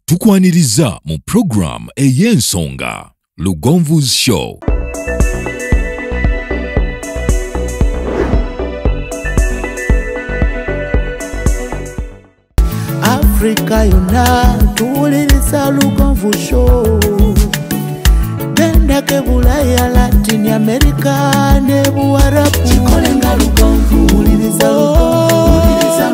Tukwaniriza mu program ey'ensonga Lugonvu's Show. Africa yona tuwuliriza Lugonvu Show. Benda ke Bulaya, Latin America ne Buarabu. Chikolenga Lugonvu, tuwuliriza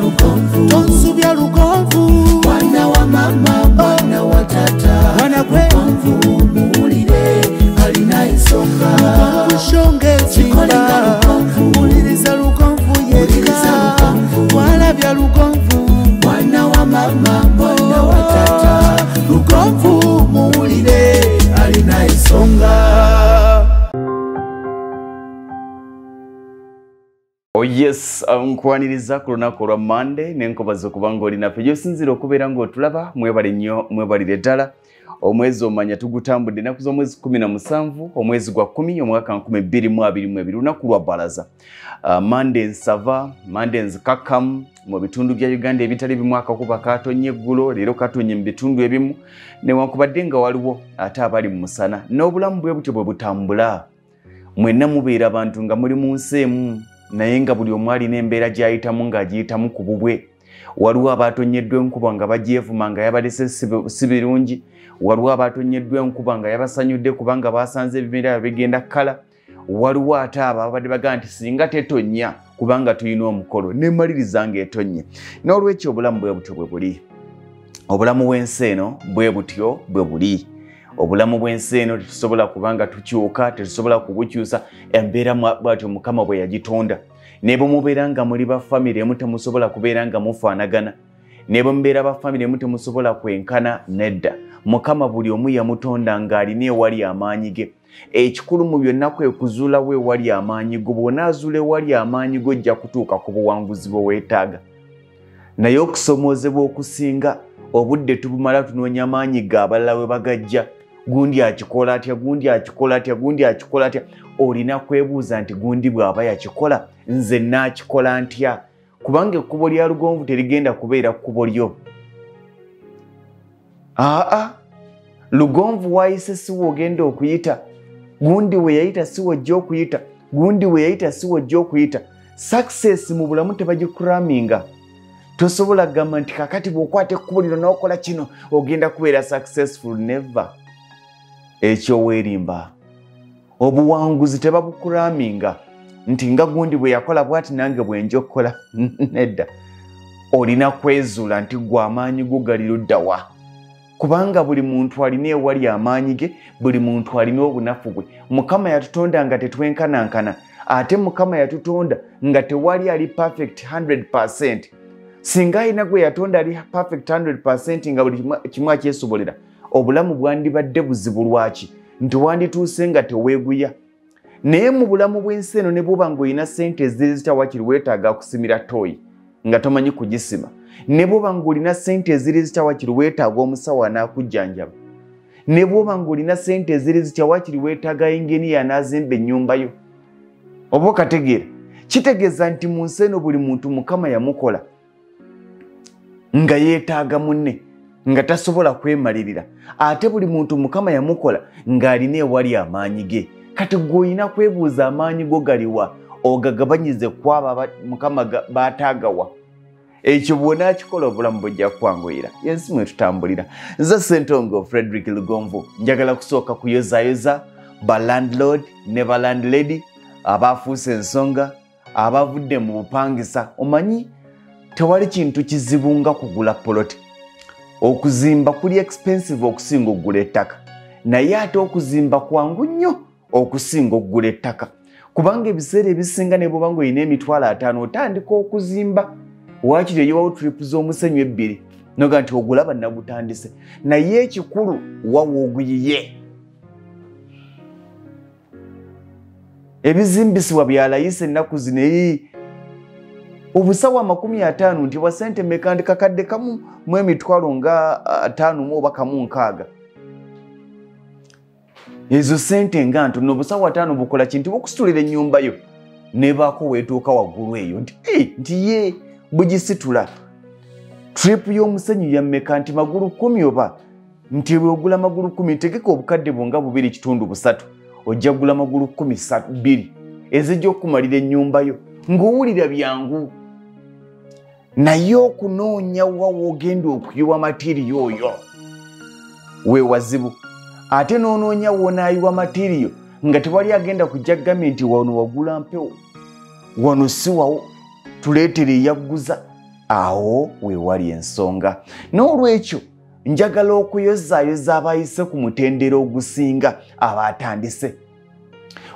Lugonvu. Tonsubya Lugonvu, wana wa mama, wana wa tata. Wana kwe Lugonvu, muwulire alina ensonga. Lugonvu shonge chikolenga Lugonvu, tuwuliriza Lugonvu yeka. Walabya Lugonvu, wana wa mama, wana wa tata. Lugonvu muwulire alina ensonga. Oh yes, nkwaniriza ku lunaku lwa Monday nenkobaza kubanga oli naffe gyosinzira okubeera ng'otulaba. Mwebale nnyo, mwebalire ddala. Omwezi omanya tugutambudde ennaku z'omwezi 17 omwezi gwa 10 omwaka 2022 lunaku lwa bbalaza. Monday nsava, Monday nzikakkamu mu bitundu bya Uganda ebitali bimu akakuba katonye eggulo, leero katonye mu bitundu ebimu newankubadde nga waliwo ate abali mu musana n'obulamu bwe butyo bwe butambula. Mwenna mubeera abantu nga muli mu nsi emu naye nga buli omu alina embeera gy'ayitamu ng'agiyitamu ku bubwe. Waliwo abatonyeddwa enkuba nga bagyevuma nga yabalese si birungi. Waliwo abatonyeddwa enkuba nga yabasanyudde kubanga basanze ebimera bigenda kkala. Waliwo ate ababadde bagamba nti singa tetonnya kubanga tulina omukolo nemaliriza ng'etonye. N'olwekyo obulamu bwe butyo bwe buli. Obulamu bw'ensi eno bwe butyo bwe buli. Obulamu bw'ensi eno tetusobola kubanga tukyuka, tetusobola kubukyusa. Embeera bw'atyo Mukama bwe yagitonda. Ne bwe mubeera nga muli ba family emu temusobola kubeera nga mufaanagana. Ne bwe mubeera ba family emu temusobola kwenkana, nedda. Mukama buli omu yamutonda ng'alina ewali amaanyi ge. Ekikulu mu byonna kwe kuzuulawo ewali amaanyi go. Bw'onaazuula ewali amaanyi go ojja kutuuka ku buwanguzi bwe weetaaga. Naye okusomoozebwa okusinga obudde tubumala tunoonya maanyi ga abalala we bagajja. Gundi akikola atya, gundi akikola atya, gundi akikola atya. Olina kwebuuza nti gundi bw'aba yakikola nze naakikola ntya? Kubanga ekkubo lya Lugonvu terigenda kubeera kkubo lyo. Lugonvu wayise si w'ogenda okuyita. Gundi we yayita si w'ojja okuyita. Gundi we yayita si w'ojja okuyita. Success mu bulamu tebagikuraminga. Tosobola gamba nti kakati bw'okwata ekkubo lino n'okola kino ogenda kubeera successful. Never. Ekyo weerimba. Obuwanguzi tebabukuraminga nti nga gundi bwe yakola bw'ati nange bwe nja okukola. Nedda. Olina kwezuula nti gwe amaanyi go gali ludda wa. Kubanga buli muntu alina ewali amaanyi ge, buli muntu alina obunafu bwe. Mukama yatutonda nga tetwenkanankana, ate Mukama yatutonda nga tewali ali perfect 100%. Singa alina gwe yatonda ali perfect 100% nga buli kimu akyesobolera, obulamu bwandibadde buzibu. Lwaki? Nti wandituuse nga teweeguya. Naye mu bulamu bw'ensi eno ne bw'oba ng'olina ssente eziri zitawakiri weetaaga kusimira toyi nga tomanyi kugisima. Ne bw'oba ng'olina ssente eziri zitawakiri weetaaga omusawo anaakujjanjaba. Ne bw'oba ng'olina ssente eziri zitawakiri weetaaga ingeniya anaazimba ennyumba yo. Oba okategeera? Kitegeeza nti mu nsi eno buli muntu Mukama yamukola nga yeetaaga munne, nga tasobola kwemalirira. Ate buli muntu Mukama yamukola ng'alina ewali amaanyi ge. Kati gw'olina kwebuuza amaanyi go galiwa, ogagabanyize kwaba Mukama baataagawa. Ekyo bw'onaakikola obulamu bujja kukwanguira. Yensi mwe tutambulira. Nze Ssentongo Frederick Lugonvu njagala kusooka kuyozaayoza ba landlord ne ba landlady abaafuuse ensonga, abavudde mu bupangisa. Omanyi tewali kintu kizibu nga kugula poloti. Okuzimba kuli expensive okusinga okugula ettaka. Naye ate okuzimba kwangu nnyo okusinga okugula ettaka. Kubanga ebiseera ebisinga ne bw'oba ng'olina emitwalo 5 otandika okuzimba. Waakiri eyowawo trip z'omusenyu 2 noga nti ogulaba nagutandise. Naye ekikulu wawo oguyiye. Ebizimbisibwa byalayise ennaku zino obusawa 50 nti wa sente meka ndi kakadde kamu mu emitwalo nga 5 mu oba kamu 6. Ezo sente nga ntono obusawa 5 bukola kintu bukusitulira ennyumba yo ne baako weetuuka waggulu eyo nti ye bugisitula. trip y'omusenyu ya mmeka nti magulu 10 oba nti bw'ogula magulu 10 tegeka obukadde bwonga 2.3 ojja kugula magulu 12 ezijja okumalira ennyumba yo ng'owulira byangu naye okunoonya wa w'ogenda okuyiwa matiriyo oyo weewazibu ate n'onoonya w'onaayiwa matiriyo nga tewali agenda kujja kugambye nti wano wagula mpewo wano si wawo tuleetere eyagguza awo weewali ensonga. N'olwekyo njagala okuyozaayoza abayise ku mutendero ogusinga abaatandise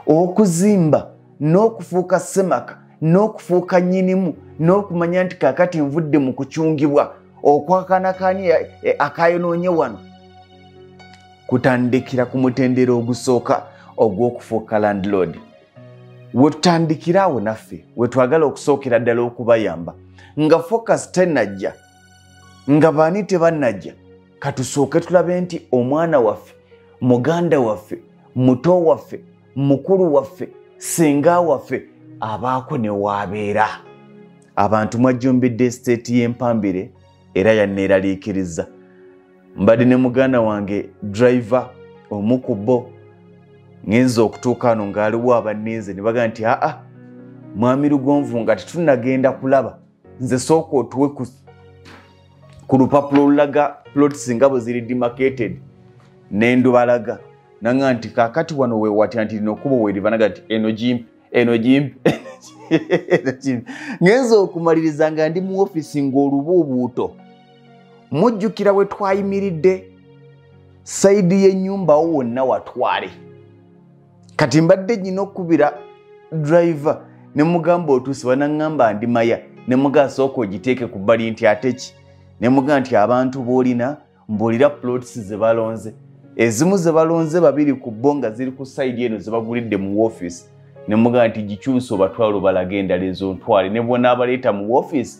okuzimba n'okufuuka semaka n'okufuuka nnyinimu n'okumanya nti kaakati nvudde mu kukyungibwa okwakanakani akayonoonye wano kutandikira ku mutendero ogusooka ogw'okufuuka landlord. Wetutandikira awo naffe wetwagala okusookera ddala okubayamba nga focus tenajja nga baani tebannajja katusooke tulabe nti omwana waffe muganda waffe muto waffe mukulu waffe senga waffe abaako ne waabeera. Abantu mwajjumbidde esiteeti y'empambire era yanneeraliikiriza. Mbadde ne muganda wange driver omu ku bo ngenza okutuuka ano ng'aliwo abanneeze ne bagamba nti aa mwami Lugonvu nga tetunnagenda kulaba nze sooka otuwe ku lupapula olulaga plots nga bwe ziri demarcated n'endubalaga nanga nti kaakati wano weewatya nti lino okuba weeribanaga nti eno jimpi ngenza okumaliriza nga ndi mu ofisi ng'olubuubuuto mujjukira we twayimiridde sayidi y'ennyumba wo wonna watwale kati mbadde nyina okubira driver ne mugamba otuuse banaŋŋamba ndi maya ne mugamba sooka ogiteeke ku bbali nti ate ki ne mugamba nti abantu b'olina mbuulira plots ze balonze ezimu ze balonze 2 ku bo nga ziri ku sayidi eno ze bagulidde mu woofiisi ne mugamba nti gikyuse obatwala obalage endala ezo ntwale ne bwona abaleeta mu woofiisi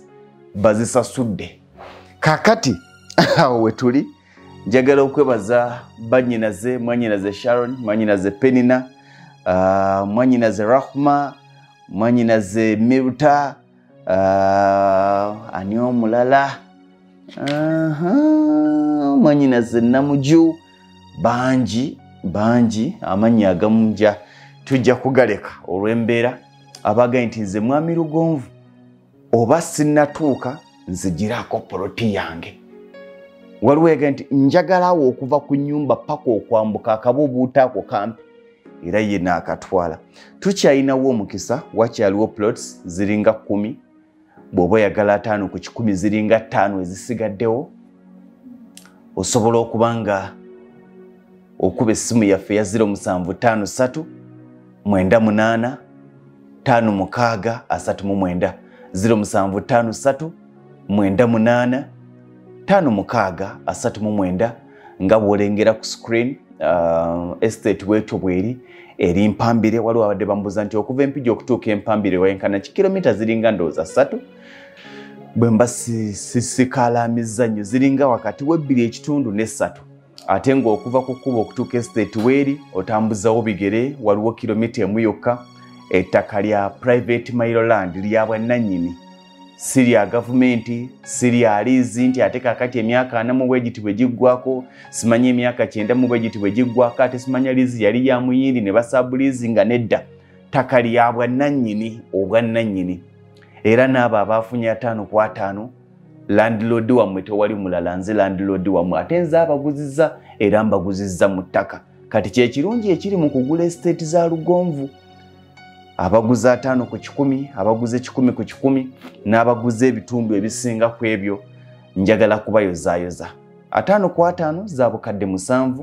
bazisasudde. Kaakati awo we tuli njagala okwebaza bannyinaze mwannyinaze Sharon mwannyinaze Penina mwannyinaze Rahma mwannyinaze Miruta ani omulala mwannyinaze Namuju bangi amannya agamu nja tujja kugaleka olw'embeera abagaye nti nze mwami Lugonvu oba sinnatuuka nzigiraako poloti yange. Waliwo ega nti njagalaawo okuva ku nnyumba paka okwambuka akabuubuuta ako kampi era ye naakatwala. Tukyalinawo omukisa wakyaliwo plots ziringa 10 bw'oba oyagala 5 ku 10 ziringa 5 ezisigaddewo osobola okuba nga okuba essimu yaffe ya 0753 98 56 39 0753 98 56 nga bw'olengera ku screen. Estate weetyo bweri eri Mpambire. Waliwo abadde bambuuza nti okuva Empigi okutuuka Empambire wayenkana ki kilomita ziringa ndowooza 3 bwe mba sikalaamizza nnyo ziringa wakati w'2.3 ne 3 ate ng'okuva ku kkubo okutuuka estate weeri otambuzawo bigere waliwo kilomita 1 yokka. Ettaka lya private Mailoland lya bwannannyini si lya gavumenti si lya liizi nti ate kaakati emyaka 4 mu bwegiti bwe giggwako simanyi emyaka 9 mu bwegiti bwe giggwako ate simanya liizi yali ya muyindi ne basaabuliizi nga nedda. Ttaka lya bwannannyini obwannannyini era n'abo abaafunye 5 ku 5 landlord wammwe tewali mulala nze landlord wammwe ate nze abaguzizza era mbaguzizza mu ttaka. Kati kye kirungi ekiri mu kugula estate za Lugonvu abaguza 5 ku 10 abaguze 10 ku 10 n'abaguze ebitundu ebisinga ku ebyo njagala kubayozaayoza. 5 ku 5 za bukadde 7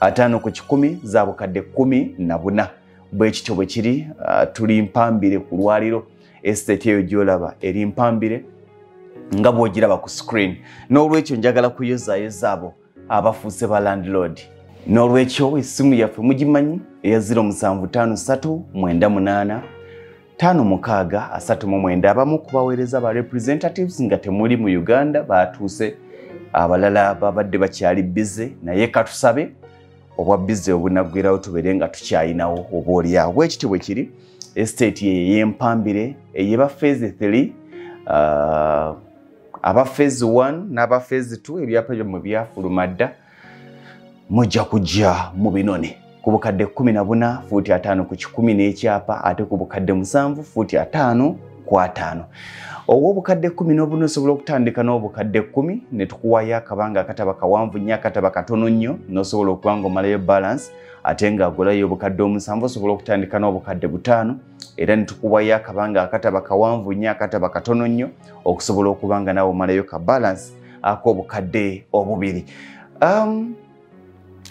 5 ku 10 za bukadde 14 bwe kityo bwe kiri. Tuli Mpambire ku lwaliro estate eyo gy'olaba eri Mpambire nga bw'ogiraba ku screen. N'olwekyo njagala kuyozaayoza abo abafuuse ba landlord. N'olwekyo essimu yaffe mugimanyi eya 0753 98 56 39 abamu kubaweereza ba representatives nga temuli mu Uganda batuuse abalala babadde bakyali bize naye katusabe obwa bize obunaggwerawo tubeere nga tukyayinawo oba oliawo. Bwekityo bwe kiri estate y'Empambire eyeba phase 3 aba phase 1 n'aba phase 2 ebyapa byo mu byafulumadda mujja kujja mu binone ku bukadde 14 futi 5 ku 10 n'ekyapa ate ku bukadde 7 futi 5 ku 5 obukadde 10 n'obuno osobola okutandika n'obukadde 10 ne tukuwayo akabanga akataba kawanvu nnyo akataba katono nnyo n'osobola okuba ng'omalayo balance ate ng'agulayo obukadde 7 osobola okutandika n'obukadde 5 era ne tukuwayo akabanga akataba kawanvu nnyo akataba katono nnyo okusobola okuba nga nawe omalayo ka balance ak'obukadde 2.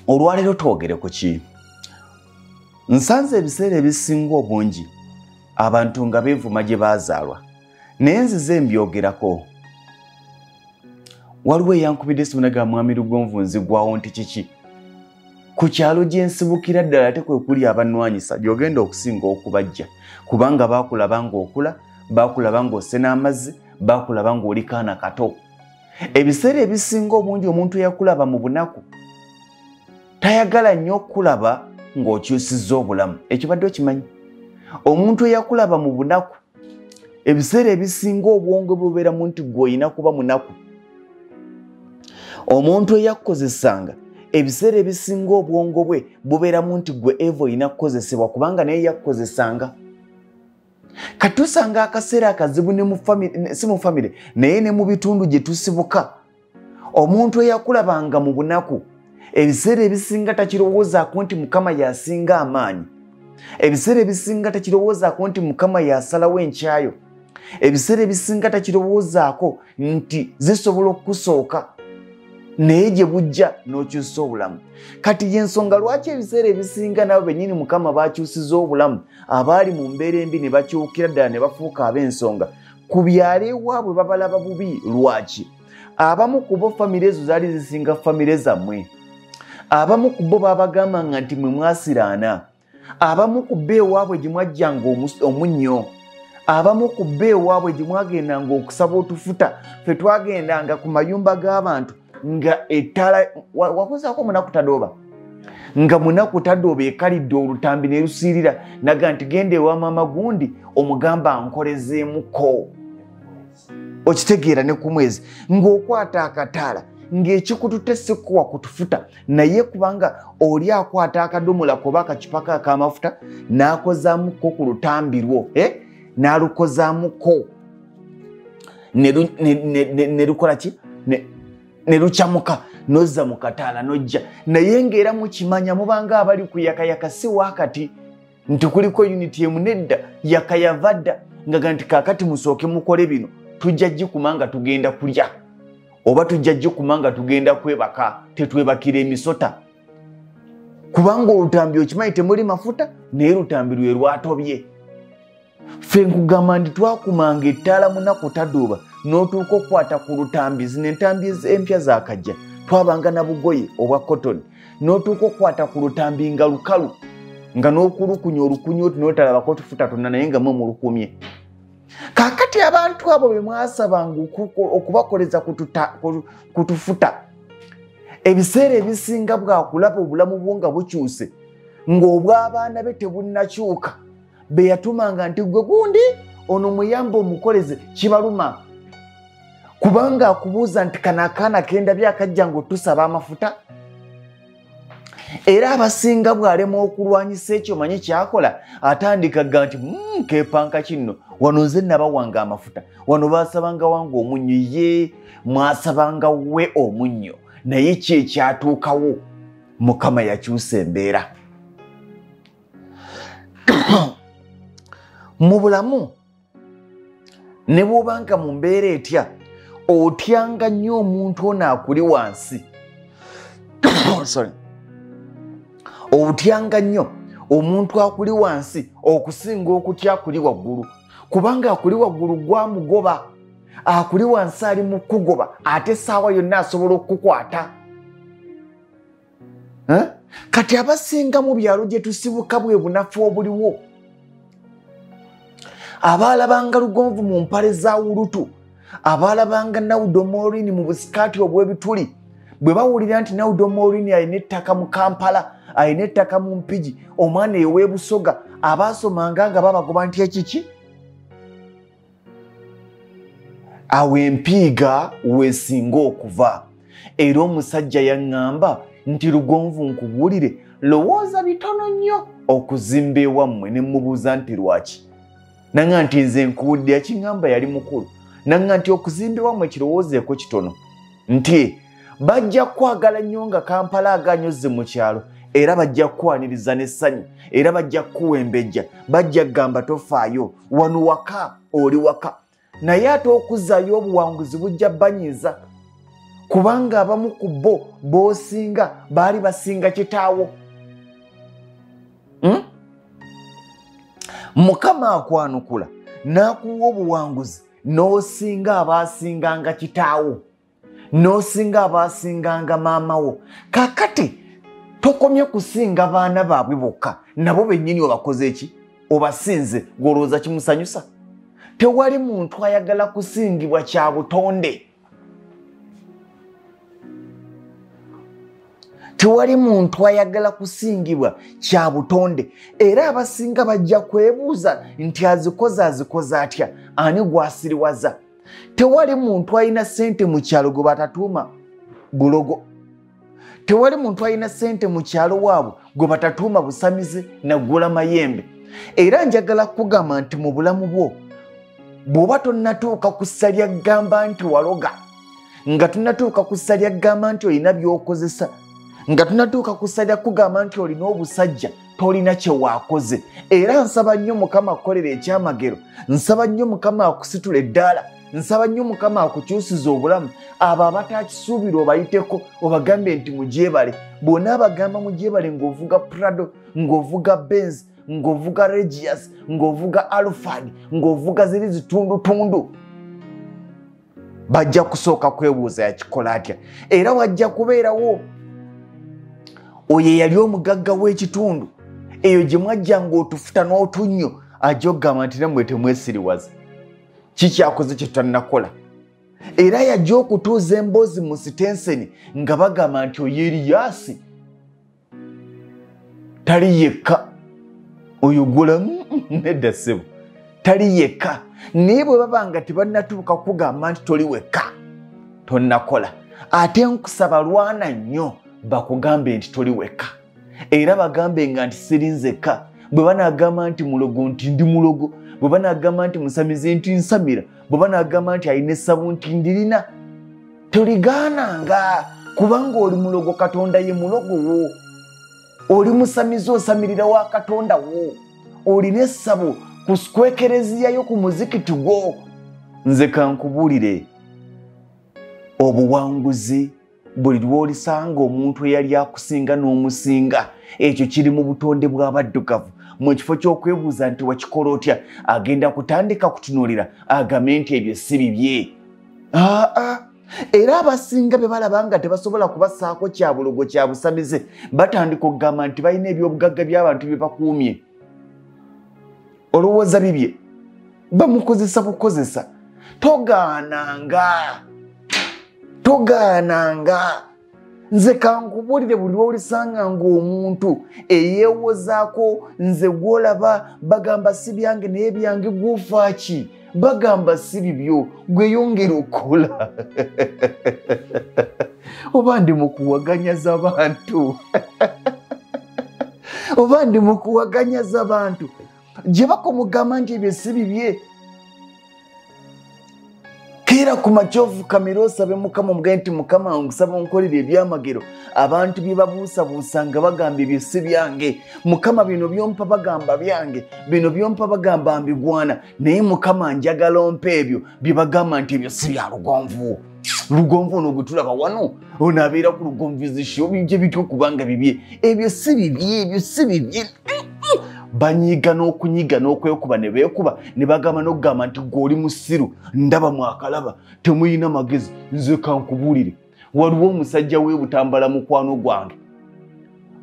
Olwaleero twogere ku ki? Nsanze ebiseera ebisinga obungi abantu nga beevuma gye baazaalwa naye nzize mbyogerako. Waliwo eyankubidde esimu n'agamba mwami Lugonvu nzigwawo nti kiki? Ku kyalo gye nsibukira ddala ate kwe kuli abannwanyisa gy'ogenda okusinga okubajja kubanga baakulaba ng'okula, baakulaba ng'osena amazzi, baakulaba ng'oli kaana kato. Ebiseera ebisinga obungi omuntu eyakulaba mu bunaku tayagala nnyo okulaba ng'okyusizza obulamu. Ekyo badde okimanyi? Omuntu eyakulaba mu bunaku ebiseera ebisinga obwongo bubeera mu nti gw'olina kuba munaku. Omuntu eyakukozesanga ebiseera ebisinga obwongo bwe bubeera mu nti gwe eva olina kukozesebwa kubanga naye yakukozesanga. Katusanga akaseera akazibu si mu famire naye ne mu bitundu gye tusibuka. Omuntu eyakulabanga mu bunaku ebiseera ebisinga takirowoozaako nti Mukama yasinga amaanyi. Ebiseera ebisinga takirowoozaako nti Mukama yasalawo enkyayo. Ebiseera ebisinga takirowoozaako nti zisobola okukusooka naye gye bujja n'okyusa obulamu. Kati y'ensonga lwaki ebiseera ebisinga nabo bennyini Mukama baakyusiza obulamu abaali mu mbeera embi ne bakyukira ddala ne bafuuka ab'ensonga ku byalo ewaabwe babalaba bubi. Lwaki? Abamu ku bo famire ezo zaali zisinga famire zammwe. Abamu ku bo baabagambanga nti mwe mwasiraana. Abamu ku bo ewaabwe gye mwajjanga omunnyo. Abamu ku bo ewaabwe gye mwagendanga okusaba otufuta ffe twagendanga ku mayumba g'abantu nga ettala wakozaako munaku tadooba nga munaku tadooba ekalidde olutambi ne lusiirira naga nti genda ewa maama gundi omugamba ankolezeemuko. Okitegeera ne ku mwezi ng'okwata akataala ng'ekikututte sikuwa kutufuta naye kubanga oli akwata akadomola koba akakipaka ak'amafuta n'akozaamuko ku lutambi lwo n'alukozaamuko ne lukola ki ne lukyamuka nozza mu kataala nojja naye ng'era mukimanya mubanga abali ku yakayaka si waakati nti kuliko unity emu nedda yakayava dda ngaga nti kaakati musooke mukole bino tujja gikuma nga tugenda kulya oba tujja gikuma nga tugenda kwebaka tetwebakira emisota kubanga olutambi okimanyi temuli mafuta naye lutambi lwe lwatobye. Ffe nkugamba nti twakumanga ettaala munaku tadooba n'otuuka okukwata ku lutambi zino entambi empya zaakajja twabanga na bugoye obwa cotton n'otuuka okukwata ku lutambi nga lukalu nga n'okulukunya olukunya oti n'otalabako tufuta tonna naye nga mwe mulukumye. Kaakati abantu abo be mwasabanga okubakoleza kutufuta ebiseera ebisinga bwakulaba obulamu bwo nga bukyuse ng'obw'abaana be tebunnakyuka be yatumanga nti gwe gundi ono muyambe omukoleze kibaluma kubanga akubuuza nti kana akaana kendabye akajja ng'otusaba amafuta. Era abasinga bw'alema okulwanyisa ekyo manyi kyakola atandikaga nti kepanka kino wano nze nabawanga amafuta wano baasabanga wange omunnyo ye mwasabanga we omunnyo naye ki ekyatuukawo? Mukama yakyusa embeera. Mu bulamu ne bw'obanga mu mbeera etya otyanga nnyo omuntu ono akuli wansi. Sorry. Otyanga nnyo omuntu akuli wansi okusinga okutya akuli waggulu kubanga akuli waggulu gwamugoba akuli wansi ali mu kugoba ate essaawa yonna asobola okukukwata. Kati abasinga mu byalo gye tusibuka bwe bunafu obuliwo abaalabanga Lugonvu mu mpale za wulutu abaalabanga Nawudo Morini mu busikaati obw'ebituli bwe bawulira nti Nawudo Morini alina ettaka mu Kampala alina ettaka mu Mpigi omwana ew'e Busoga abaasomanga nga babagoba nti ekiki awo empiiga weesinga okuva. Era omusajja yaŋŋamba nti Lugonvu nkubuulire, lowooza bitono nnyo okuzimba ewammwe. Ne mmubuuza nti lwaki? Nanga nti nze nkuwulira kiŋŋamba yali mukulu. Nanga nti okuzimba ewammwe kirowoozeeko kitono. Nti bajja kwagala nnyo nga Kampala aganyozze mu kyalo, era bajja kwaniriza n'essanyu, era bajja kuwembejja, bajja gamba tofaayo, wano waka oli waka. Naye ate okuzzaayo obuwanguzi bujja banyiiza, kubanga abamu ku bo b'osinga baali basinga kitaawo. Mukama akwanukula n'akuwa obuwanguzi n'osinga abaasinganga kitaawo, n'osinga abaasinganga maama wo. Kakati tokomye kusinga baana baabwe bokka, nabo bennyini obakoze eki? Obasinze, gw'olowooza kimusanyusa? Tewali muntu ayagala kusingibwa kya butonde. Tewali muntu ayagala kusingibwa kya butonde. Era abasinga bajja kwebuuza nti azikoze atya, ani gw'asiriwaza? Tewali muntu alina ssente mu kyalo gwe batatuuma bulogo. Tewali muntu alina ssente mu kyalo waabwe gwe batatuuma busamize na ggula mayembe. Era njagala kugamba nti mu bulamu bwo bw'oba tonnatuuka ku ssa lya ggamba nti waloga, nga tonnatuuka ku ssa lya ggamba nti olina by'okozesa, nga tonnatuuka ku ssa lya kugamba nti olina obusajja, tolina kye waakoze. Era nsaba nnyo Mukama akukolera ekyamagero, nsaba nnyo Mukama akusitula eddaala, nsaba nnyo Mukama akukyusiza obulamu. Abo abatakisuubira obayiteko, obagambe nti mugyebale. Bw'ona abagamba mugyebale ng'ovuga Prado, ng'ovuga Benz, ng'ovuga Regius, ng'ovuga Alphard, ng'ovuga ziri zitundutundu, bajja kusooka kwebuuza yakikola atya. Era wajja kubeerawo oyo yali omugagga w'ekitundu, eyo gye mwajja ng'otufuta n'otunnyo, ajja okugamba nti nammwe temwesiriwaza, kikyakoze kye tutannakola. Era yajja okutuuza emboozi mu sitenseni nga bagamba nti oyo Eriyaasi tali yekka, oyo gulamu nedda ssebo, tali yekka. Naye bwe baba nga tebannatuuka kugamba nti toli wekka, tonnakola. Ate nkusaba lwana nnyo bakugambe nti toli wekka, era bagambe nga nti siri nzekka. Bwe banaagamba nti mulogo nti ndi mulogo, bwe banaagamba nti musamizi nti nsamira, bwe banaagamba nti alina essabu nti ndirina, toligaananga, kubanga oli mulogo, Katonda ye mulogo wo. Oli musamizi osamirira wa Katonda wo. Olina essabu ku ekereziyayo ku muzikiti gwo. Nze kankubuulire, obuwanguzi buli lw'olisanga omuntu eyali akusinga n'omusinga, ekyo kiri mu butonde bw'abaddugavu. Mu kifo ky'okwebuuza nti wakikola otya, agenda kutandika kutunuulira agambe nti ebyo si bibye. Era abasinga be balaba nga tebasobola kubassaako kya bulogo kya busamize, batandika okugamba nti balina ebyobugagga by'abantu bye bakuumye. Olowooza bibye, bamukozesa bukozesa. Togaananga. Nze kankubuulire, buli lw'olisanga ng'omuntu eyeewozaako, nze gw'olaba bagamba si byange naye byange, gw'ofa ki? Bagamba si bibyo, gweyongera okukola. Oba ndi mu kuwaganyaza abantu, oba ndi mu kuwaganyaza abantu gye bakomugamba nti ebyo si bibye. Keera ku makyovu kamera osabe Mukama omugaye nti Mukama ngusaba onkolere ebyamagero. Abantu bye babuusabuusa nga bagamba ebyo si byange. Mukama bino byompa bagamba byange, bino byompa bagamba mbigwana, naye Mukama njagala ompa ebyo bye bagamba nti ebyo si bya Lugonvu. Lugonvu ono gwe tulaba wano, ono abeera ku Lugonvu show, bijje bityo kubanga bibye. Ebyo si bibye, ebyo si bibye. Banyiga n'okunyiga n'okwekuba ne beekuba ne bagamba n'okugamba nti gw'oli musiru, ndaba mwakalaba, temuyina magezi. Nze kankubuulire, waliwo omusajja w'Ebutambala mukwano gwange,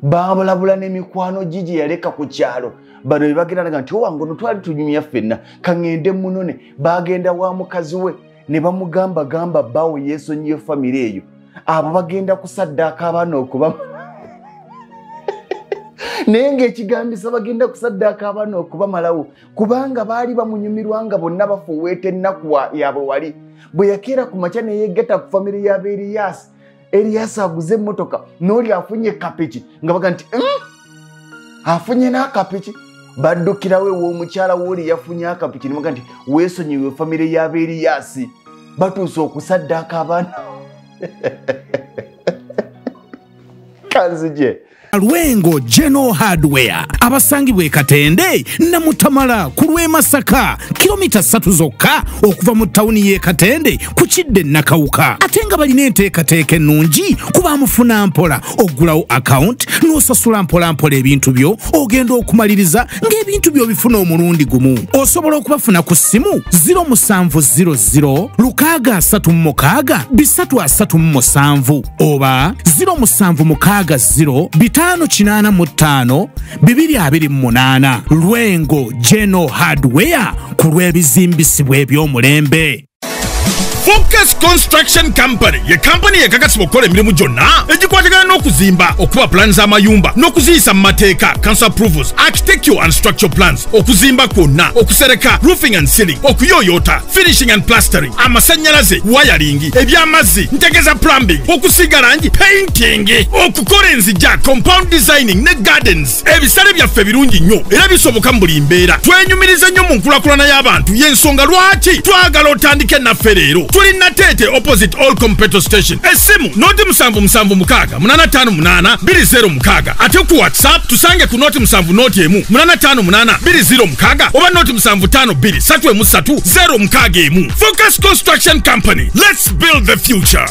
baabalabula n'emikwano gye yaleka ku kyalo. Bano be bagenda nti owange ono twali tunyumya ffenna, kaŋŋende munone. Bagenda wa mukazi we ne bamugamba bbaawe yeesonyiye famire eyo, abo bagenda kusaddaaka abaana okuba naye ng'ekigambisa bagenda kusaddaaka abaana okubamalawo, kubanga baali bamunyumirwa nga bonna bafuweeta ennaku yaabwe wali. bwe yakeera ku makya ne yeegata ku famire y'aba Erias aguze emmotoka n'oli afunye kapiki nga baga nti afunye n'akapiki baddukirawo ew'omukyala w'oli yafunye akapiki ne baga nti weesonyiwe famire y'aba Erias batuuse okusaddaaka abaana kanzije Lwengo General Hardware abasangibwa e Katende Namutamala ku lw'e Masaka kilomita 3 zokka okuva mu tawuni y'e Katende ku Kidde Nakawuka ate nga balina enteekateeka ennungi kuba mufuna mpola ogulawo account n'osasula mpola ebintu byo ogenda okumaliriza ng'ebintu byo bifuna omulundi gumu osobola okubafuna ku ssimu 0700 636 oba 0760 585 228 Lwengo General Hardware ku lw'ebizimbisibwa eby'omulembe. Focus Construction Company ye company yekakasibwa okukola emirimu gyonna egikwatagana n'okuzimba okuba plans z'amayumba n'okuziyisa mu mateeka council approvals architectural and structural plans okuzimba kwonna okusereka roofing and ceiling okuyoyota finishing and plastering amasannyalaze wiring eby'amazzi ntegeza plumbing okusiga langi painting okukola enzijja compound designing ne gardens ebisale byaffe birungi nnyo era bisoboka mu buli mbeera twenyumiriza nnyo mu nkulakulana y'abantu y'ensonga lwaki twagala otandike naffe leero tulina Tete opposite all competitor station esimu noti 758 ate ku WhatsApp tusange ku noti 7 noti emu 858 oba noti 752 Focus Construction Company, let's build the future.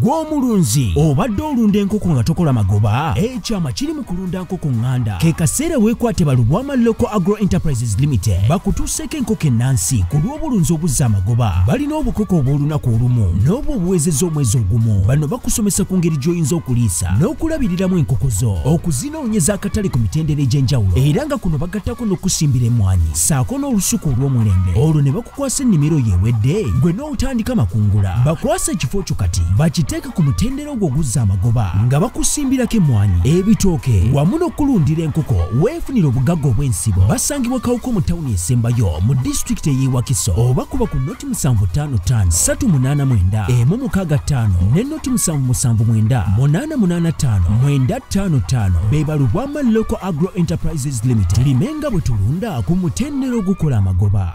Gw'omulunzi obadde olunda enkoko nga tokola magoba ekyama kiri mu kulunda nkoko nganda ke kaseera weekwate Lw'Ogaggawala Local Agro Enterprises Limited bakutuuseko enkoko ennansi ku lw'obulunzi obuzza amagoba balina obukoko obw'olunaku olumu n'obwo obuweezezza omwezi ogumu bano bakusomesa ku ngeri gy'oyinza okuliisa n'okulabiriramu enkoko zo okuzinoonyeza akatale ku mitendera egy'enjawulo era nga kuno bagattako n'okusimbira emmwanyi ssaako n'olusuku olw'omulembe olwo ne bakukwasa ennimiro yeewedde gwe n'otandika makungula bakwasa ekifo kyo kati bakiteeka ku mutendera ogwo oguzza amagoba nga bakusimbirako emmwanyi ebitooke wamu n'okulundira enkoko weefunira obugagga obw'ensibo basangibwa Kawuko mu tawuni esembayo mu disitulikiti ey'e Wakiso oba kuba ku noti 755 389 165 ne noti 779 885 955 beba Lw'Ogaggawala Local Agro Enterprises Limited limenga bwe tulunda ku mutendera ogukola amagoba.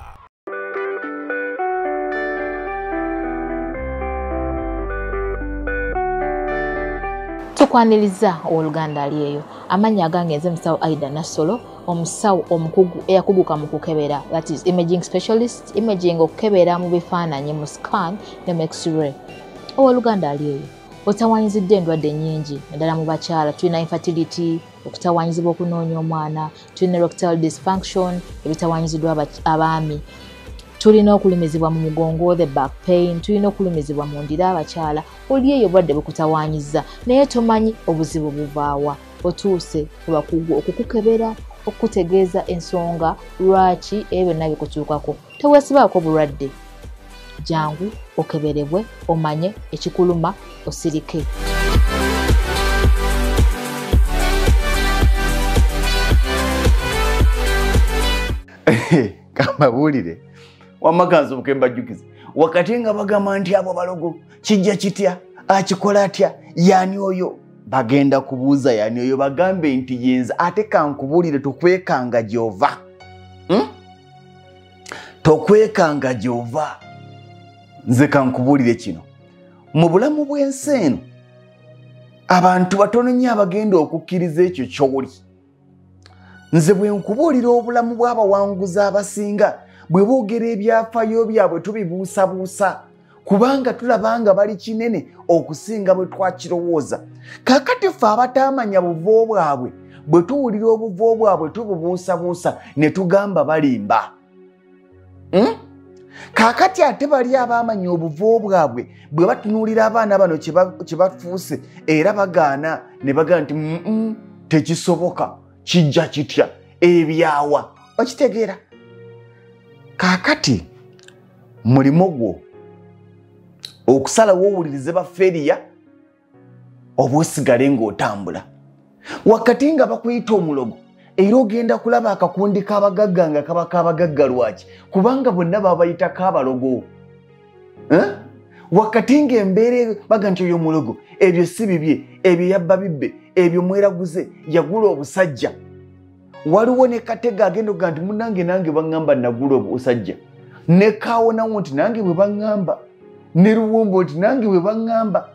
Tukwaniriza oluganda aliyeyo amanya agange nze musawo Aida Nasolo omusawo omukugu eyakuguka mu kukebera that is imaging specialist imaging okukebera mu bifaananyi mu scan ne x-ray oluganda aliyeyo otawanyizidde endwadde nnyingi naddala mu bakyala tulina infertility okutawanyizibwa okunoonya omwana tulina erectile dysfunction ebitawanyiziddwa abaami tulina okulumizibwa mu mugongo the back pain tulina okulumizibwa mu ndira abakyala oli eyo obwadde bukutawanyiza naye tomanyi obuzibu buvaawa otuuse kubakugu okukukebera okutegeeza ensonga lwaki ebyo byonna bikutuukako teweesibaako bulwadde jangu okeberebwe omanye ekikuluma osirike. Kamabulire wamakanzo bukemba jukiza wakati nga bagamba nti abo balogo kijja kitya akikola atya yani oyo bagenda kubuuza yani oyo bagambe nti yenza ate kankubulire tokwekanga gyova tokwekanga gyova nze kankubulire kino mu bulamu bw'ensi eno abantu batono nnyo abagenda okukkiriza ekyo ky'oli nze bwe nkubulira obulamu bw'abawanguzi abasinga bwe boogera ebyafaayo byabwe tubibuusabuusa kubanga tulabanga bali kinene okusinga bwe twakirowooza kakati ffe abatamanya buvo bwabwe bwe tuwulira obuvo bwabwe tububuusabuusa ne tugamba balimba kakati ate bali abamanya obuvo bwabwe bwe batunuulira abaana bano kye bafuuse era bagaana ne bagamba nti tekisoboka kijja kitya ebyawa okitegeera kakati mulimo gwo okusalawo owulirize baferiya oba osigale ng'otambula wakati nga bakuyita omulogo era ogenda kulaba akakundi k'abagagga nga kaba k'abagagga lwaki kubanga bonna babayitako abalogo wakati ng'embeera baga nti oyo mulogo ebyo si bibye ebyo yabba bibbe ebyo mweraguze yagula obusajja waliwo ne Katega agenda okuga nti munange nange baŋŋamba nagula obusajja ne Kaawonawo nti nange bwe baŋŋamba ne Luwombo nti nange bwe baŋŋamba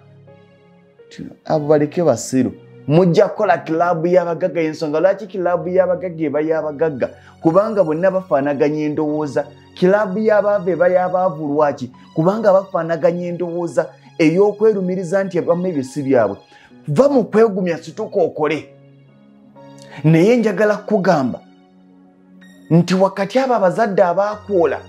abo baleke basiru mujja kukola kilabu y'abagagga y'ensonga lwaki kilabu y'abagagga eba y'abagagga kubanga bonna bafaanaganya endowooza kilabu y'abaava eba y'abaavu lwaki kubanga bafaanaganya endowooza ey'okwerumiriza nti abamu ebyo si byabwe va mu kwegumya situka okole naye njagala kugamba nti wakati abo abazadde abaakwola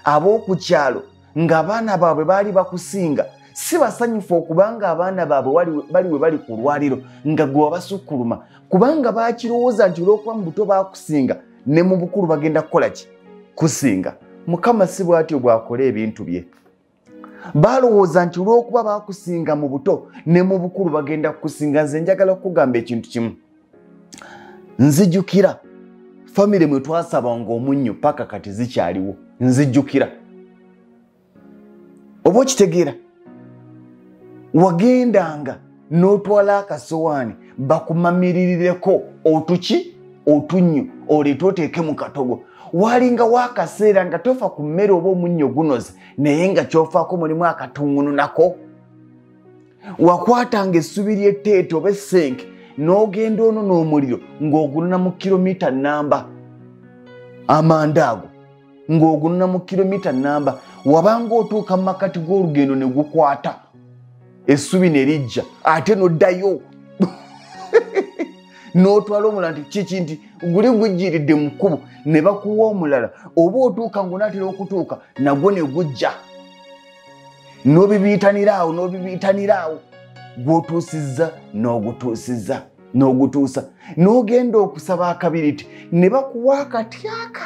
ab'oku kyalo ng'abaana baabwe baali bakusinga si basanyufu okubanga abaana baabwe bali we bali ku lwaliro nga gwe wabasukkuluma kubanga baakirowooza nti olw'okuba mu buto baakusinga ne mu bukulu bagenda kukola ki kusinga Mukama si bw'atyo bw'akola ebintu bye balowooza nti olw'okuba baakusinga mu buto ne mu bukulu bagenda kukusinga nze njagala okugamba ekintu kimu nzijjukira famire mwe twasabanga omunnyo paka kati zikyaliwo nzijjukira oba okitegeera wagendanga n'otwala akasowaani bakumamirireko otuki otunnyo oleete oteeke mu katogo walinga wakaseera nga tofa ku mmere oba omunnyo gunoze naye nga kyofaako mulimu akatungunu nako wakwatanga essubi ly'etteete oba essenke n'ogenda ono n'omuliro ng'ogununa mu kilomita namba amanda ago ng'ogununa mu kilomita namba wabanga otuuka mu makati g'olugendo ne gukwata essubi ne lijja ate n'oddayo n'otwala omulala nti kiki nti guli gujjiridde mu kkubo ne bakuwa omulala oba otuuka ng'onaatera okutuuka nagwo ne gujja n'obibiitaniraawo gw'otuusizza n'ogutuusizza n'ogutuusa n'ogenda okusaba akabiriti ne bakuwa akatyaka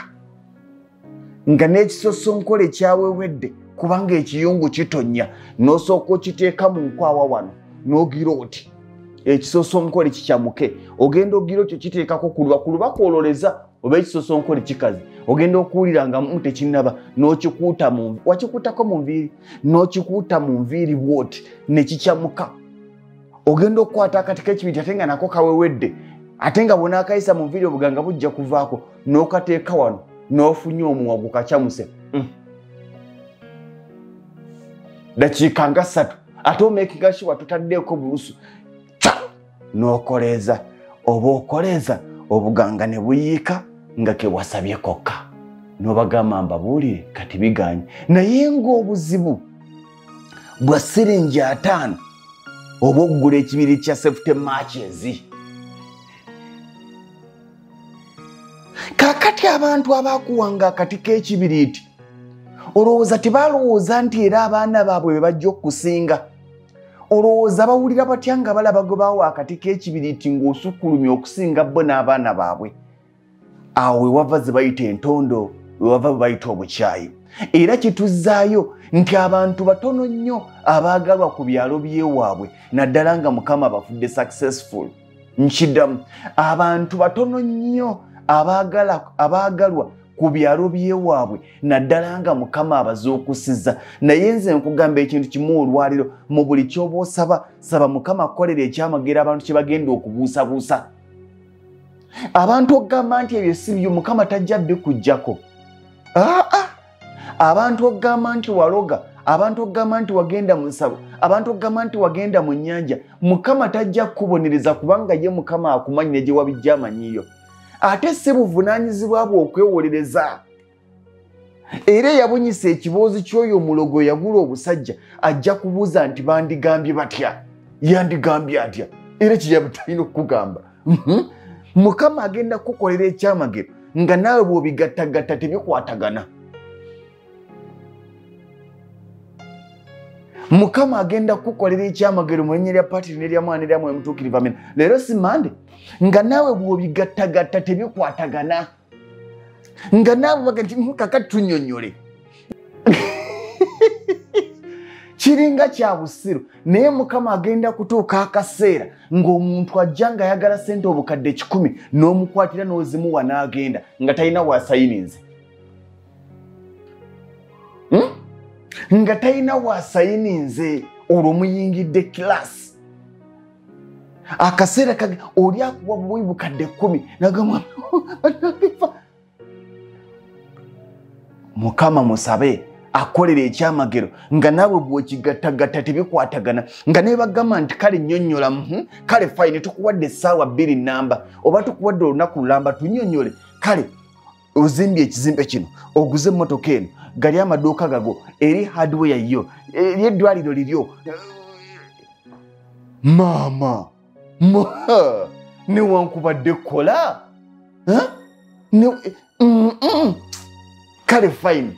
nga n'ekisosonkole kyawewedde kubanga ekiyungu kitonnya n'osooka okiteeka mu nkwawa wano n'ogira oti ekisosonkole kikyamuke ogenda ogira okyo kiteekako kuluba kwololeza oba ekisosonkole kikaze ogenda okuwulira nga tekinnaba n'okikuuta wakikuutako mu nviiri n'okikuuta mu nviiri bwoti ne kikyamuka ogenda okukwata akati k'ekibiti ate nga nako kawewedde ate nga bw'onaakayisa mu nviiri obuganga bujja kuvaako n'okateeka wano n'ofunye omuwa gukakyamuse dakiika nga 3 ate omeekinga sure tutaddeeko bulusu n'okoleeza oba okoleeza obuganga ne buyiika nga kewasabye kokka n'obagamba mbabuulire kati biganye naye ng'obuzibu bwa siringi 5 oba okugula ekibiri kya safety matches kakati abantu abaakuwanga akati k'ekibiriiti olowooza tebalowooza nti era abaana baabwe be bajja okusinga olowooza bawulira batya nga balaba gwe baawa akati k'ekibiriiti ng'osukkulumya okusinga bo n'abaana baabwe awo we wava ze bayita entondo we wava bwe bayita obukyayi era kituzzaayo nti abantu batono nnyo abaagalwa ku byalo by'ewaabwe naddala nga Mukama abafudde successful nkiddamu abantu batono nnyo abaagalwa ku byalo by'ewaabwe naddala nga Mukama abaze okusizza naye nze nkugamba ekintu kimu olwaliro mu buli ky'oba osaba saba Mukama akukolera ekyamagero abantu kye bagenda okubuusabuusa abantu okugamba nti ebyo si byo Mukama tajja bikuggyako abantu okugamba nti waloga abantu okugamba nti wagenda mu nsabo abantu okugamba nti wagenda mu nnyanja Mukama tajja kukubonereza kubanga ye Mukama akumanyi ne gye wabijja amanyiyo ate si buvunaanyizibwa bwe okwewolereza era yabunyisa ekiboozi ky'oyo omulogo yagula obusajja ajja kubuuza nti bandigambye batya yandigambye atya era kiyaba talina okukugamba Mukama agenda kukukolera ekyamagero nga naawe bw'obigattagatta tebikwatagana Mukama agenda kukukolera ekyamagero mu linnya lya Patiri n'erya Mwana n'erya Mwoyo Mutuukirivu amina leero si Mande nga naawe bw'obigattagatta tebikwatagana nga naawe baga nti kakati tunnyonnyole kiringa kya busiru naye Mukama agenda kutuuka akaseera ng'omuntu ajja nga ayagala ssente obukadde 10 n'omukwatira n'ozimuwa n'agenda nga talina waasayininze nga talina waasayininze olwo muyingidde kilasi akaseera kage oli akuwa buwi bukadde 10 nagamba Mukama musabe akolera ekyamagero nga naawe bw'okigattagatta tebikwatagana nga ne bagamba nti kale nnyonnyola kale fine tukuwadde essaawa 2 namba oba tukuwadde olunaku lulamba tunnyonnyole kale ozimbye ekizimbe kino oguze emmotoka eno gali amaduuka gago eri hardware yo eri eddwaliro liryo maama newankubadde kola kale fine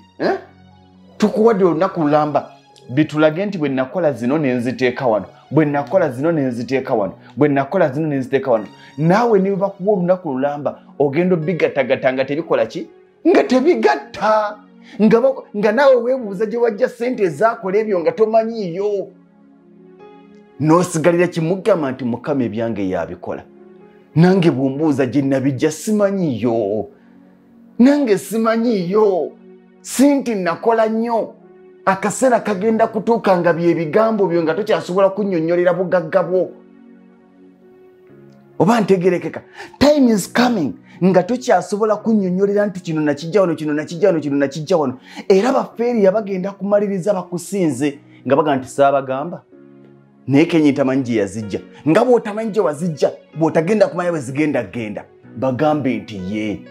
tukuwadde olunaku lulamba bitulage nti bwe nakola zino nenziteeka wano bwe nakola zino nenziteeka wano bwe nakola zino nenziteeka wano naawe niwe bakuwa olunaku lulamba ogenda bigattagatta nga tebikola ki nga tebigatta nga naawe weebuuza gye wajja ssente ezaakola ebyo nga tomanyiiyo n'osigalira kimugamba nti Mukama ebyange yabikola nange bw'ombuuza gye nabijja simanyiiyo nange simanyiiyo sinti nakola nnyo akaseera kagenda kutuuka nga byebigambo byo nga tokyasobola kunnyonnyolera bugagga bwo oba ntegerekeka time is coming nga tokyasobola kunnyonnyolera nti kino nakijja wano kino nakijja wano kino nakijja wano era bafeeriya bagenda kumaliriza bakusinze nga bagamba nti saabagamba naye Kenya tamanyi gye yazijja nga bw'otamanyi gye wazijja bw'otagenda kumanya bwe zigenda genda bagambe nti ye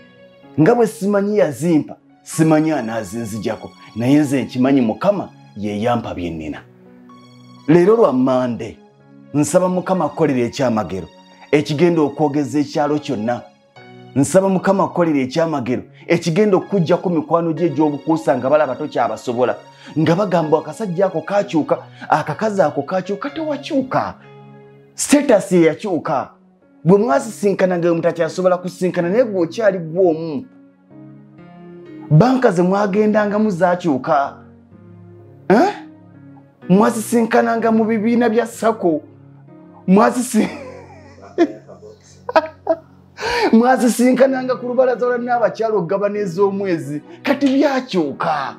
nga bwe simanyi yazimpa simanyi anaazinzijjako naye nze nkimanyi Mukama ye yampa bye nnina leero lwa Mande nsaba Mukama akolera ekyamagero ekigenda okwogeza ekyalo kyonna nsaba Mukama akolera ekyamagero ekigenda okuggyako mikwano gye egy'obukuusa nga balaba tokyabasobola nga bagamba akasajja ako kakyuka akakazi ako kakyuka tewakyuka status ye yakyuka bwe mwasisinkana nga mutakyasobola kusinkana naye gwe okyali gw'omu banka ze mwagendangamu zaakyuka mwasisinkananga mu bibiina bya sako mwasisinkananga ku lubalaza lwa n'abakyalo okugabana ez'omwezi kati byakyuka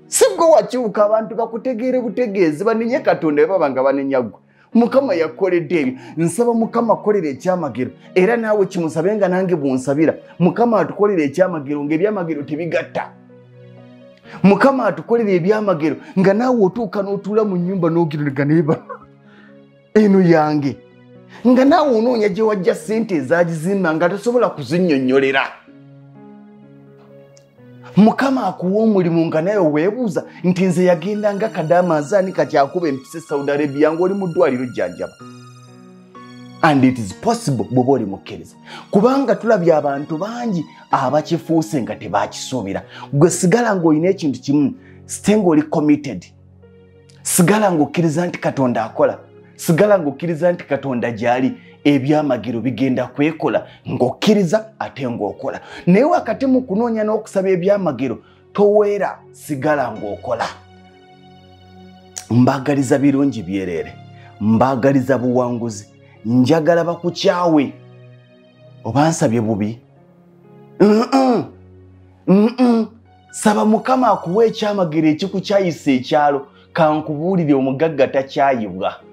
si gwe wakyuka abantu bakutegeere butegeezi banenye Katonda bwe baba nga banenya ggwe Mukama yakoledde ebyo nsaba Mukama akolera ekyamagero era naawe kimusabe nga nange bw'onsabira Mukama atukolera ekyamagero ng'ebyamagero tebigatta Mukama atukolera ebyamagero nga naawe otuuka n'otuula mu nnyumba n'ogirega neeba eno yange nga naawe onoonya gye wajja ssente ezagizimba nga tosobola kuzinnyonnyolera Mukama akuwa omulimu nga naye weebuuza nti nze yagenda nga kadamaazaani kakyakuba empisa Saudi Arabia ng'oli mu ddwaliro jjanjaba and it is possible bw'oba oli mukkiriza kubanga tulabye abantu bangi abakifuuse nga tebaakisuubira gwe sigala ng'olina ekintu kimu site ng'oli committed sigala ng'okkiriza nti Katonda akola sigala ng'okkiriza nti Katonda gy'ali ebyamagero bigenda kwekola ng'okkiriza ate ng'okola naye wakati mu kunoonya n'okusaba ebyamagero toweera sigala ng'okola mbaagaliza birungi byereere mbaagaliza buwanguzi njagala bakukyawe oba nsabye bubi saba Mukama akuwa ekyamagero ekikukyayisa ekyalo kankubuulire omugagga takyayibwa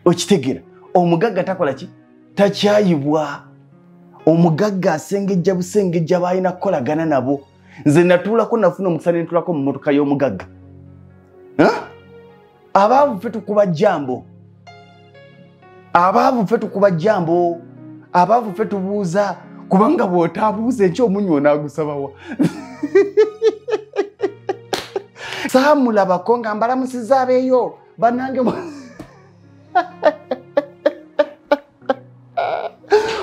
okitegera omugagga takola ki takyayibwa omugagga asengejja busengejja baalina kukolagana nabo nze natuulako nafuna omukisa ne ntulako mu mmotoka y'omugagga abaavu ffe tukuba jjambo abaavu ffe tukuba jjambo abaavu ffe tubuuza kubanga bw'otaabuuza enkya omunyu onaagusabawa saamulabako nga mbalamusiza abeeyo bannange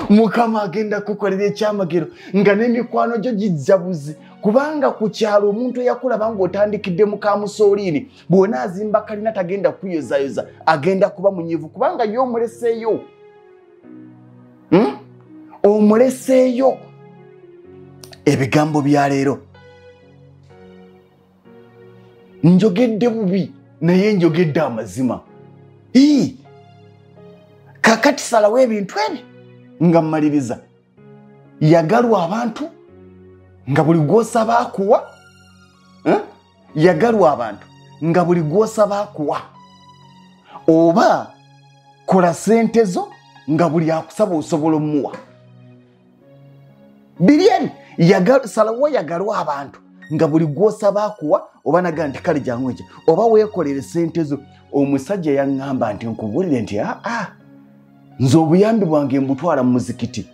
Mukama agenda kukolera ekyamagero nga n'emikwano gyo gijjabuzi kubanga ku kyalo omuntu eyakulaba ng'otandikidde mu kamusooliini bw'onaazimba kalina tagenda kuyozayoza agenda kuba munyivu kubanga ye omuleseeyo omuleseeyo ebigambo bya leero njogedde bubi naye njogedde amazima kakati salawo ebintu ebi nga mmaliriza yagalwa abantu nga buli gw'osaba akuwa yagalwa abantu nga buli gw'osaba akuwa oba kola sente zo nga buli akusaba osobola omuwa bilieni salawo yagalwa abantu nga buli gw'osaba akuwa oba naga nti kale jangu ekyo oba weekolere sente zo. Omusajja yaŋŋamba nti nkubulire nti nze obuyambi bwange mbutwala mu muzikiti,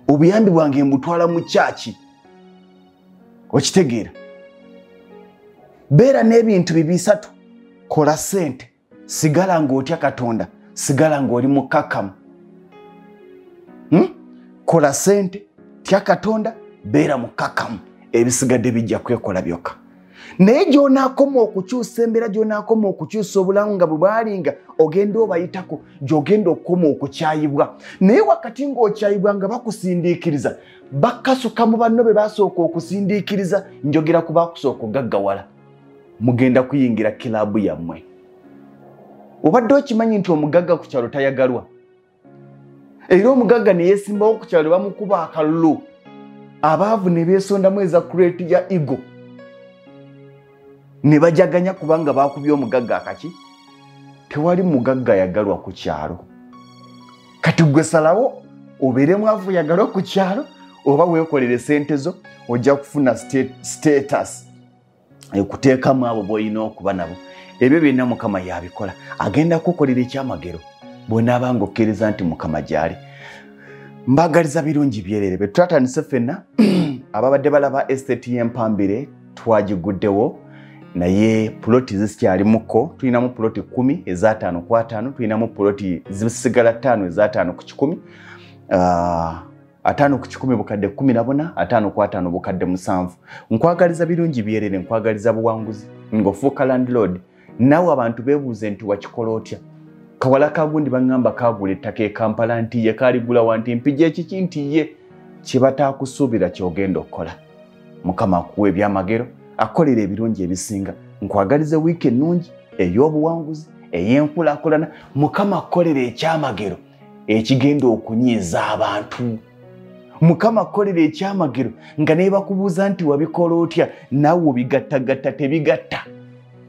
obuyambi bwange mbutwala mu kyaki. Okitegeera? Beera n'ebintu bibisatu. Kola sente, sigala ng'otya Katonda, sigala ng'oli mukakamu. Kola sente, tya Katonda, beera mukakamu. Ebisigadde bijja kwekola byokka. Naye gy'onaakoma okukyusa embeera, gy'onaakoma okukyusa obulamu nga bwe bwalinga ogenda obayitako, gy'ogenda okukoma okukyayibwa. Naye wakati ng'okyayibwa nga bakusindiikiriza, bakasuka mu banno be basooka okusindiikiriza, njogera ku baakusooka okugaggawala, mugenda kuyingira kilaabu yammwe. Obadde okimanyi nti omugagga ku kyalo tayagalwa? Era omugagga ne yeesimbawo ku kyalo bamukuba akalulu, abaavu ne beesondamu eza kureeti ya ego ne bajaganya kubanga baakubye omugagga akaki. Tewali mugagga yagalwa ku kyalo. Kati gwe salawo obeere mwavu yagalwa ku kyalo oba weekolere sente zo, ojja kufuna status ekuteekamu abo b'olina okuba nabo. Ebyo byonna Mukama yabikola. Agenda kukolera ekyamagero bw'onaaba ng'okkiriza nti Mukama gy'ali. Mbagaliza birungi byerere. Bwe twatandise ffenna ababadde balaba estate y'Empambire twagiguddewo, naye puloti zikyalimuko. Tulinamu puloti 10 eza 5 ku 5, tulinamu puloti zisigala 5 eza 5 ku 10. 5 ku 10 bukadde 14, 5 ku 5 bukadde 7. Nkwagaliza birungi byerere, nkwagaliza buwanguzi ng'ofuuka landlord. Nawe abantu beebuuze nti wakikola otya? Kawala kagundi baŋŋamba kaagula ettaka e Kampala nti ye kaaligula wanti mpija ekiki nti ye kyebataakusuubira ky'ogenda okukola. Mukama akuwa ebyamagero, akolera ebirungi ebisinga. Nkwagaliza wiiki ennungi ey'obuwanguzi, ey'enkulaakulana. Mukama akolera ekyamagero ekigenda okunyiiza abantu. Mukama akolera ekyamagero nga naye bakubuuza nti wabikola otya, naawe obigattagatta tebigatta.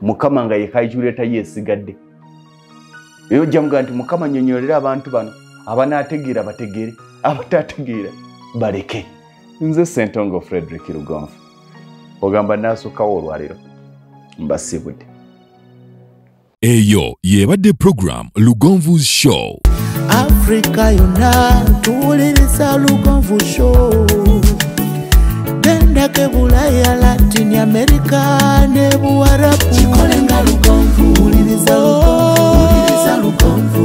Mukama nga ye kaajuleeta yeesigadde. Eyo ojja muga nti Mukama nnyonnyolera abantu bano, abanaategeera bategeere, abataategeera baleke. Nze Ssentongo Frederick Lugonvu ogamba naasukkawo olwaliro mbasibudde. Eyo yebadde program Lugonvu's Show. Africa yonna tuwuliriza Lugonvu Show. Genda ke Bulaya, Latin America ne Buwarabu. Kikole nga Lugonvu, wuliriza Lugonvu.